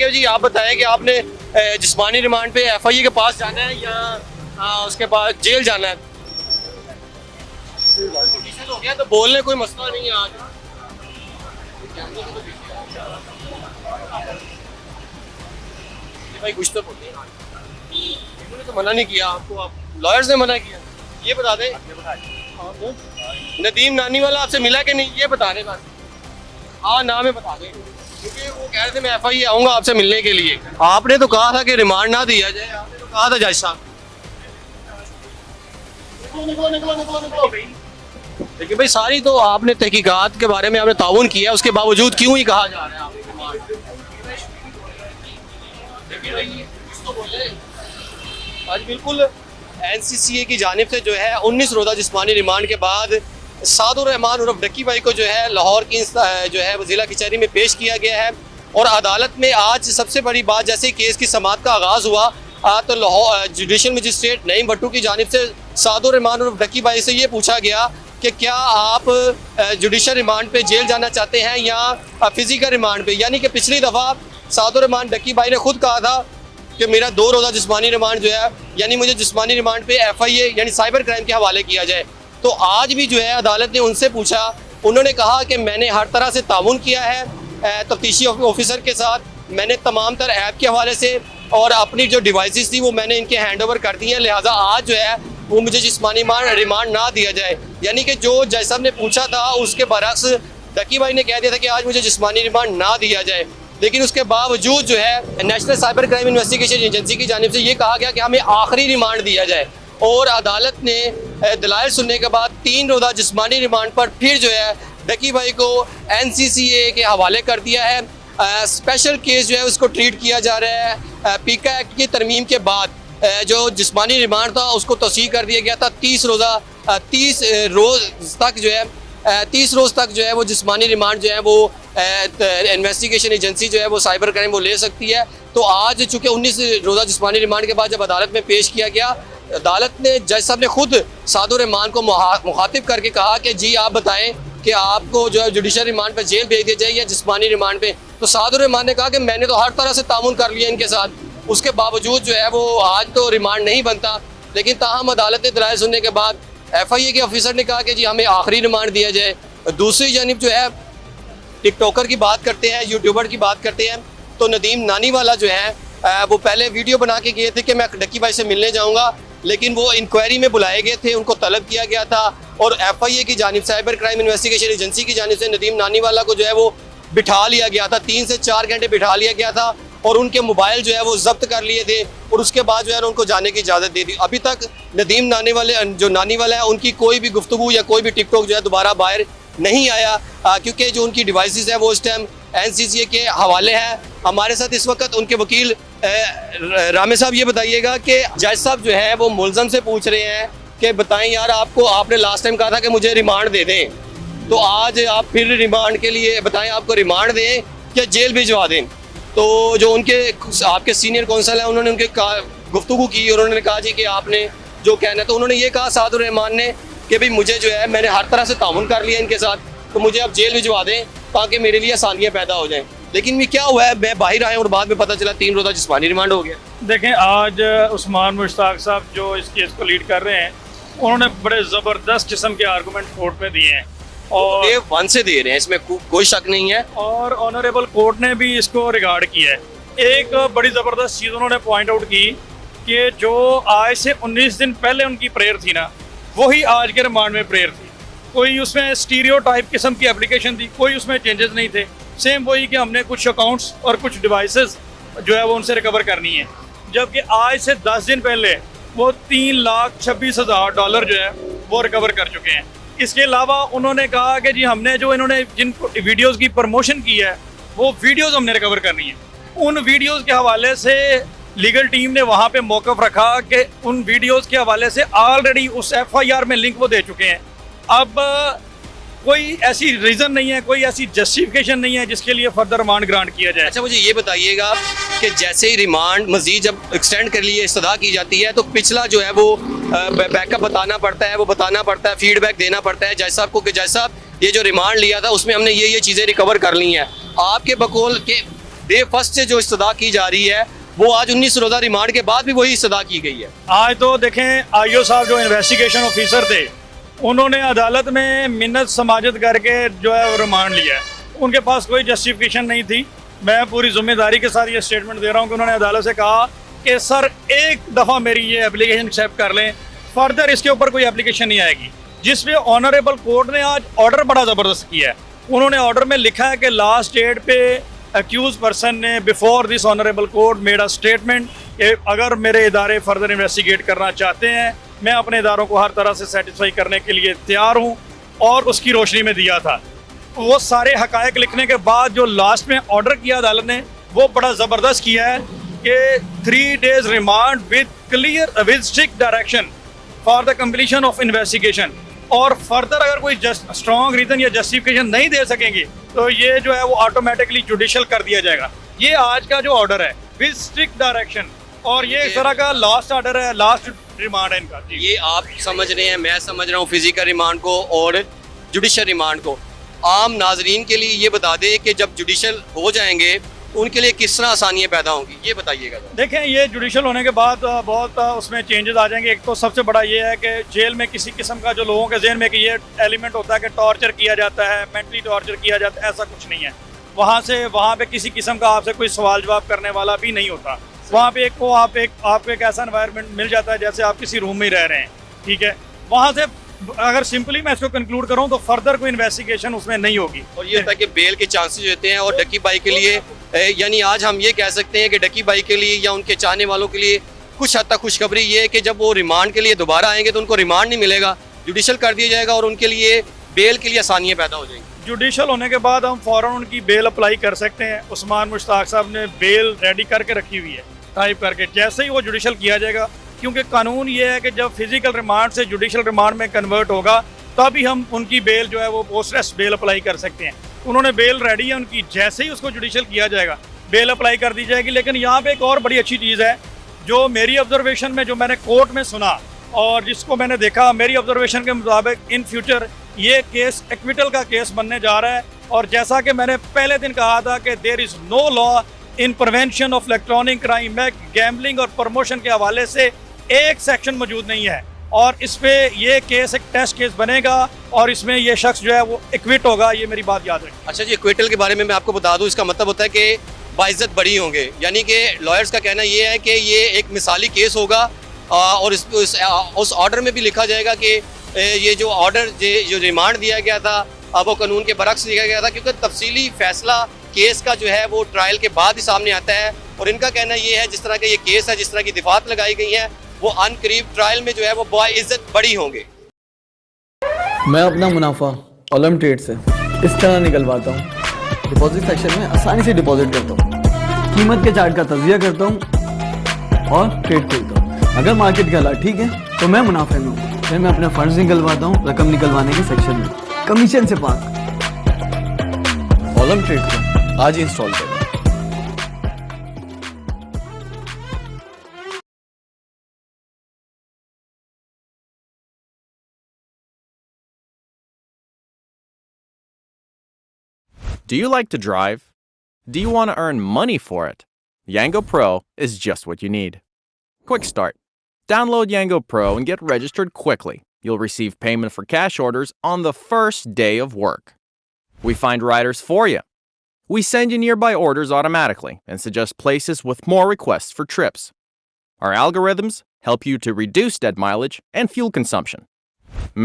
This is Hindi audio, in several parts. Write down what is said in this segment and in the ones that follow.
कि जी आप बताएं कि आपने जिस्मानी रिमांड पे FIA के पास जाना है या उसके बाद जेल जाना है? हो गया तो बोलने कोई मसला नहीं है आज। भाई कुछ तो बोलिए, इन्होंने तो मना नहीं किया आपको, आप लॉयर्स ने मना किया। ये बता दें नदीम नानी वाला आपसे मिला कि नहीं, ये बता दें बस। हाँ नाम है बता दें, क्योंकि वो कह रहे थे मैं FIA आऊँगा आपसे मिलने के लिए। आपने तो कहा था कि रिमांड ना दिया जाए, आपने तो कहा था जज साहब। देखिए भाई सारी तो आपने तहकीकात के बारे में आपने ताउन किया, उसके बावजूद क्यों ही कहा जा रहा है आपको? आज बिल्कुल NCCA की जानिब से जो है 19 रोज़ा जिस्मानी रिमांड के बाद सादुर रहमान उर्फ डक्की भाई को जो है लाहौर की जो है ज़िला कचहरी में पेश किया गया है। और अदालत में आज सबसे बड़ी बात, जैसे केस की समाअत का आगाज़ हुआ तो लाहौर जुडिशल मजिस्ट्रेट नईम भट्टू की जानिब से सादुर रहमान उर्फ डक्की भाई से ये पूछा गया कि क्या आप जुडिशल रिमांड पे जेल जाना चाहते हैं या फिजिकल रिमांड पे। यानी कि पिछली दफ़ा सादुर रहमान डक्की भाई ने खुद कहा था कि मेरा 2 रोज़ा जिस्मानी रिमांड जो है, यानी मुझे जिस्मानी रिमांड पे FIA यानी साइबर क्राइम के हवाले किया जाए। तो आज भी जो है अदालत ने उनसे पूछा, उन्होंने कहा कि मैंने हर तरह से ताउन किया है तफ्तीशी ऑफिसर के साथ, मैंने तमाम तर ऐप के हवाले से और अपनी जो डिवाइसेस थी वो मैंने इनके हैंड ओवर कर दी हैं, लिहाजा आज जो है वो मुझे जिस्मानी रिमांड ना दिया जाए। यानी कि जो जज साहब ने पूछा था उसके बरक्स डक्की भाई ने कह दिया था कि आज मुझे जिस्मानी रिमांड ना दिया जाए। लेकिन उसके बावजूद जो है national cyber crime investigation agency की जानिब से ये कहा गया कि हमें आखिरी रिमांड दिया जाए। और अदालत ने दलाइल सुनने के बाद 3 रोज़ा जिस्मानी रिमांड पर फिर जो है डक्की भाई को NCCA के हवाले कर दिया है। स्पेशल केस जो है उसको ट्रीट किया जा रहा है। पीका एक्ट की तरमीम के बाद जो जिस्मानी रिमांड था उसको तौसीह कर दिया गया था 30 रोज़ तक जो है 30 रोज़ तक जो है वो जिस्मानी रिमांड जो है वो इन्वेस्टिगेशन एजेंसी जो है वो साइबर क्राइम वो ले सकती है। तो आज चूँकि 19 रोज़ा जिस्मानी रिमांड के बाद जब अदालत में पेश किया गया, अदालत ने जज साहब ने खुद सादुर रहमान को मुखातिब करके कहा कि जी आप बताएं कि आपको जो है जुडिशल रिमांड पर जेल भेज दिया जाए या जिस्मानी रिमांड पे। तो सादुर रहमान ने कहा कि मैंने तो हर तरह से ताउन कर लिया इनके साथ, उसके बावजूद जो है वो आज तो रिमांड नहीं बनता। लेकिन ताहम अदालत ने दलाइल सुनने के बाद FIA के ऑफिसर ने कहा कि जी हमें आखिरी रिमांड दिया जाए। दूसरी जानिब जो है टिकटॉकर की बात करते हैं, यूट्यूबर की बात करते हैं, तो नदीम नानी वाला जो है वो पहले वीडियो बना के गए थे कि मैं डक्की भाई से मिलने जाऊंगा, लेकिन वो इंक्वायरी में बुलाए गए थे, उनको तलब किया गया था और FIA की जानिब साइबर क्राइम इन्वेस्टिगेशन एजेंसी की जानिब से नदीम नानी वाला को जो है वो बिठा लिया गया था, 3 से 4 घंटे बिठा लिया गया था और उनके मोबाइल जो है वो जब्त कर लिए थे और उसके बाद जो है उनको जाने की इजाज़त दे दी। अभी तक नदीम नानी वाला है उनकी कोई भी गुफ्तगू या कोई भी टिकटॉक जो है दोबारा बाहर नहीं आया, क्योंकि जो उनकी डिवाइसेस है वो इस टाइम NCCA के हवाले हैं। हमारे साथ इस वक्त उनके वकील रामे साहब, ये बताइएगा कि जज साहब जो है वो मुलजम से पूछ रहे हैं कि बताएं यार आपने लास्ट टाइम कहा था कि मुझे रिमांड दे दें, तो आज आप फिर रिमांड के लिए बताएं आपको रिमांड दें या जेल भिजवा दें। तो जो उनके आपके सीनियर कौंसल हैं उन्होंने उनके गुफ्तगू की और उन्होंने कहा जी कि आपने जो कहना है, तो उन्होंने ये कहा सादुर रहमान ने कि भाई मुझे जो है मैंने हर तरह से ताउन कर लिया इनके साथ, तो मुझे अब जेल भिजवा दें ताकि मेरे लिए आसानियाँ पैदा हो जाएं। लेकिन ये क्या हुआ है, मैं बाहर आया और बाद में पता चला 3 रोज़ा जिस्मानी रिमांड हो गया। देखें आज उस्मान मुश्ताक साहब जो इस केस को लीड कर रहे हैं उन्होंने बड़े ज़बरदस्त किस्म के आर्गूमेंट कोर्ट में दिए हैं और ये 1 से दे रहे हैं, इसमें कोई शक नहीं है और ऑनरेबल कोर्ट ने भी इसको रिगार्ड किया है। एक बड़ी ज़बरदस्त चीज़ उन्होंने पॉइंट आउट की कि जो आज से 19 दिन पहले उनकी प्रेयर थी ना, वही आज के रिमांड में प्रेयर थी। कोई उसमें स्टीरियोटाइप किस्म की एप्लीकेशन थी, कोई उसमें चेंजेस नहीं थे, सेम वही कि हमने कुछ अकाउंट्स और कुछ डिवाइसेस जो है वो उनसे रिकवर करनी है। जबकि आज से 10 दिन पहले वो $3,26,000 जो है वो रिकवर कर चुके हैं। इसके अलावा उन्होंने कहा कि जी हमने जो इन्होंने जिन वीडियोज़ की प्रमोशन की है वो वीडियोज़ हमने रिकवर करनी है। उन वीडियोज़ के हवाले से लीगल टीम ने वहाँ पे मौक़िफ़ रखा कि उन वीडियोज़ के हवाले से ऑलरेडी उस FIR में लिंक वो दे चुके हैं। अब कोई ऐसी रीज़न नहीं है, कोई ऐसी जस्टिफिकेशन नहीं है जिसके लिए फर्दर रिमांड ग्रांट किया जाए। अच्छा मुझे ये बताइएगा कि जैसे ही रिमांड मज़ीद जब एक्सटेंड कर लिए इस्तदा की जाती है तो पिछला जो है वो बैकअप बताना पड़ता है, वो बताना पड़ता है, फीडबैक देना पड़ता है जज साहब को कि जज साहब ये जो रिमांड लिया था उसमें हमने ये चीज़ें रिकवर कर ली हैं। आपके बकौल के डे फर्स्ट से जो इस्तदा की जा रही है वो आज 19 रोज़ा रिमांड के बाद भी वही इस्तदा की गई है। आज तो देखें आईओ साहब जो इन्वेस्टिगेशन ऑफिसर थे उन्होंने अदालत में मिन्नत समाजत करके जो है वो रिमांड लिया है। उनके पास कोई जस्टिफिकेशन नहीं थी। मैं पूरी जिम्मेदारी के साथ ये स्टेटमेंट दे रहा हूँ कि उन्होंने अदालत से कहा कि सर एक दफ़ा मेरी ये एप्लीकेशन एक्सेप्ट कर लें, फर्दर इसके ऊपर कोई एप्लीकेशन नहीं आएगी। जिसमें ऑनरेबल कोर्ट ने आज ऑर्डर बड़ा ज़बरदस्त किया है। उन्होंने ऑर्डर में लिखा है कि लास्ट डेट पे अक्यूज पर्सन ने before this honourable court made a statement कि अगर मेरे इदारे फर्दर इन्वेस्टिगेट करना चाहते हैं मैं अपने इदारों को हर तरह से सेटिस्फाई करने के लिए तैयार हूँ, और उसकी रोशनी में दिया था। वो सारे हकायक लिखने के बाद जो लास्ट में ऑर्डर किया अदालत ने वो बड़ा ज़बरदस्त किया है कि 3 days remand with strict direction for the completion of investigation. और फर्दर अगर कोई स्ट्रॉन्ग रीज़न या जस्टिफिकेशन नहीं दे सकेंगे तो ये जो है वो ऑटोमेटिकली जुडिशल कर दिया जाएगा। ये आज का जो ऑर्डर है विद स्ट्रिक्ट डायरेक्शन, और ये इस तरह का लास्ट ऑर्डर है, लास्ट रिमांड है इनका। ये आप समझ रहे हैं, मैं समझ रहा हूँ फिजिकल रिमांड को और जुडिशल रिमांड को। आम नाजरीन के लिए ये बता दें कि जब जुडिशल हो जाएंगे उनके लिए किस तरह आसानियाँ पैदा होंगी, ये बताइएगा। देखें ये जुडिशल होने के बाद बहुत उसमें चेंजेस आ जाएंगे। एक तो सबसे बड़ा ये है कि जेल में किसी किस्म का जो लोगों के जहन में कि ये एलिमेंट होता है कि टॉर्चर किया जाता है, मेंटली टॉर्चर किया जाता है, ऐसा कुछ नहीं है। वहाँ पे किसी किस्म का आपसे कोई सवाल जवाब करने वाला भी नहीं होता। वहाँ पे आपको एक ऐसा एनवायरनमेंट मिल जाता है जैसे आप किसी रूम में ही रह रहे हैं, ठीक है। वहाँ से अगर सिंपली मैं इसको कंक्लूड करूँ तो फर्दर कोई इन्वेस्टिगेशन उसमें नहीं होगी। और ये होता है कि बेल के चांसेस होते हैं। और डकी बाई के लिए यानी आज हम ये कह सकते हैं कि डकी बाई के लिए या उनके चाहने वालों के लिए कुछ हद तक खुशखबरी ये है कि जब वो रिमांड के लिए दोबारा आएंगे तो उनको रिमांड नहीं मिलेगा, जुडिशल कर दिया जाएगा और उनके लिए बेल के लिए आसानियाँ पैदा हो जाएंगी। जुडिशल होने के बाद हम फ़ौरन उनकी बेल अप्लाई कर सकते हैं। उस्मान मुश्ताक साहब ने बेल रेडी करके रखी हुई है टाइप करके, जैसे ही वो जुडिशल किया जाएगा, क्योंकि कानून ये है कि जब फिजिकल रिमांड से जुडिशल रिमांड में कन्वर्ट होगा तभी हम उनकी बेल जो है वो पोस्ट अरेस्ट बेल अप्लाई कर सकते हैं। उन्होंने बेल रेडी है उनकी, जैसे ही उसको जुडिशल किया जाएगा बेल अप्लाई कर दी जाएगी। लेकिन यहाँ पे एक और बड़ी अच्छी चीज़ है जो मेरी ऑब्जर्वेशन में, जो मैंने कोर्ट में सुना और जिसको मैंने देखा, मेरी ऑब्जर्वेशन के मुताबिक इन फ्यूचर ये केस एक्विटल का केस बनने जा रहा है। और जैसा कि मैंने पहले दिन कहा था कि there is no law in prevention of electronic crime act, gambling और प्रमोशन के हवाले से एक सेक्शन मौजूद नहीं है। और इस पे ये केस एक टेस्ट केस बनेगा और इसमें ये शख्स जो है वो एक्विट होगा, ये मेरी बात याद रखें। अच्छा जी, एक्विटल के बारे में मैं आपको बता दूं, इसका मतलब होता है कि बाइज्जत बरी होंगे। यानी कि लॉयर्स का कहना ये है कि ये एक मिसाली केस होगा और उस ऑर्डर में भी लिखा जाएगा कि ये जो ऑर्डर जो रिमांड दिया गया था अब वो कानून के बरक्स दिया गया था, क्योंकि तफसीली फैसला केस का जो है वो ट्रायल के बाद ही सामने आता है। और इनका कहना ये है जिस तरह का ये केस है, जिस तरह की दिफात लगाई गई है, वो अनकरीब ट्रायल में जो है वो बाइज्जत बरी होंगे। मैं अपना मुनाफा ओलम ट्रेड से इस तरह निकलवाता हूँ। डिपॉजिट सेक्शन में आसानी से डिपॉजिट करता हूँ, कीमत के चार्ट का तजिया करता हूँ और ट्रेड खोलता हूँ। अगर मार्केट के हालात ठीक है तो मैं मुनाफे में हूँ। फिर मैं अपना फंड्स निकलवाता हूँ रकम निकलवाने के सेक्शन में, कमीशन से पाक। ओलम ट्रेड को आज ही इंस्टॉल करें। Do you like to drive? Do you want to earn money for it? Yango Pro is just what you need. Quick start. Download Yango Pro and get registered quickly. You'll receive payment for cash orders on the first day of work. We find riders for you. We send you nearby orders automatically and suggest places with more requests for trips. Our algorithms help you to reduce dead mileage and fuel consumption.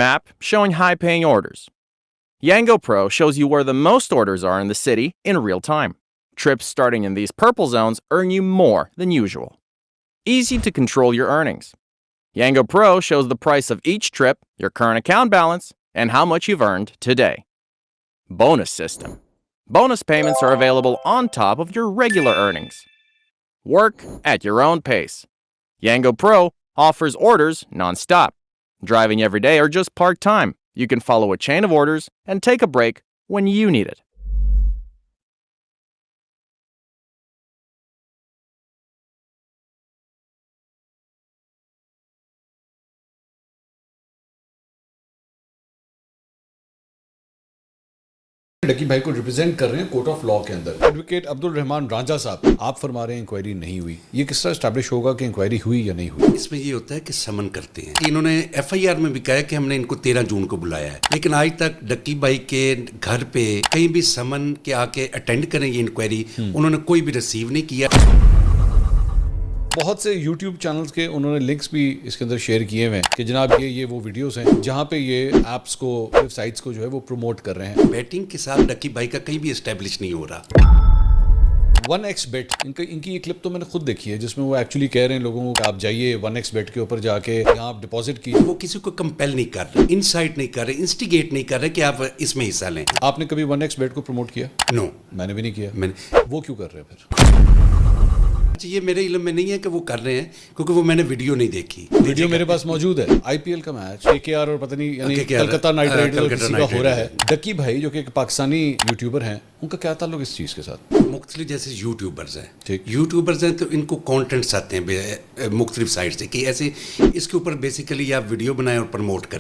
Map showing high-paying orders. Yango Pro shows you where the most orders are in the city in real time. Trips starting in these purple zones earn you more than usual. Easy to control your earnings. Yango Pro shows the price of each trip, your current account balance, and how much you've earned today. Bonus system. Bonus payments are available on top of your regular earnings. Work at your own pace. Yango Pro offers orders non-stop. Driving every day or just part-time, you can follow a chain of orders and take a break when you need it. डकी भाई को रिप्रेजेंट कर रहे हैं कोर्ट ऑफ लॉ के अंदर। एडवोकेट अब्दुल रहमान रांझा साहब, आप फरमा रहे हैं इंक्वायरी नहीं हुई, ये किस तरह एस्टैब्लिश होगा कि इंक्वायरी हुई या नहीं हुई? इसमें ये होता है कि समन करते हैं। इन्होंने एफआईआर में भी कहा है कि हमने इनको 13 जून को बुलाया है, लेकिन आज तक डक्की भाई के घर पे कहीं भी समन के आके अटेंड करें ये इंक्वायरी, उन्होंने कोई भी रिसीव नहीं किया। बहुत से YouTube चैनल्स के उन्होंने लिंक्स भी इसके अंदर शेयर किए हुए हैं कि जनाब ये वो वीडियोस हैं जहां पे ये ऐप्स को, वेबसाइट्स को जो है वो प्रमोट कर रहे हैं। बैटिंग के साथ डक्की भाई का कहीं भी एस्टेब्लिश नहीं हो रहा। 1xBet, इनकी ये क्लिप तो मैंने खुद देखी है जिसमें वो एक्चुअली कह रहे हैं लोगों को कि आप जाइए 1xBet के ऊपर जाके यहाँ आप डिपॉजिट कीजिए। वो किसी को कंपेल नहीं कर रहे, इंसाइट नहीं कर रहे, इंस्टिगेट नहीं कर रहे कि आप इसमें हिस्सा लें। आपने कभी 1xBet को प्रमोट किया? नो, मैंने भी नहीं किया। मैंने वो क्यों कर रहे हैं फिर? ये मेरे इल्म में नहीं है कि वो कर रहे हैं, क्योंकि वो मैंने वीडियो नहीं देखी। वीडियो मेरे पास मौजूद है। आईपीएल का मैच केकेआर और पता नहीं यानी KKR, Calcutta night Riders Calcutta किसी का नाइट हो रहा है। राइडर्स। डक्की भाई जो कि एक पाकिस्तानी यूट्यूबर हैं, उनका क्या ताल्लुक इस चीज़ के साथ? मुख्तलिफ जैसे यूट्यूबर्स हैं, ठीक। यूट्यूबर्स हैं तो इनको कंटेंट्स आते हैं मुख्तलिफ साइट से कि ऐसे इसके ऊपर बेसिकली आप वीडियो बनाएं और प्रमोट करें।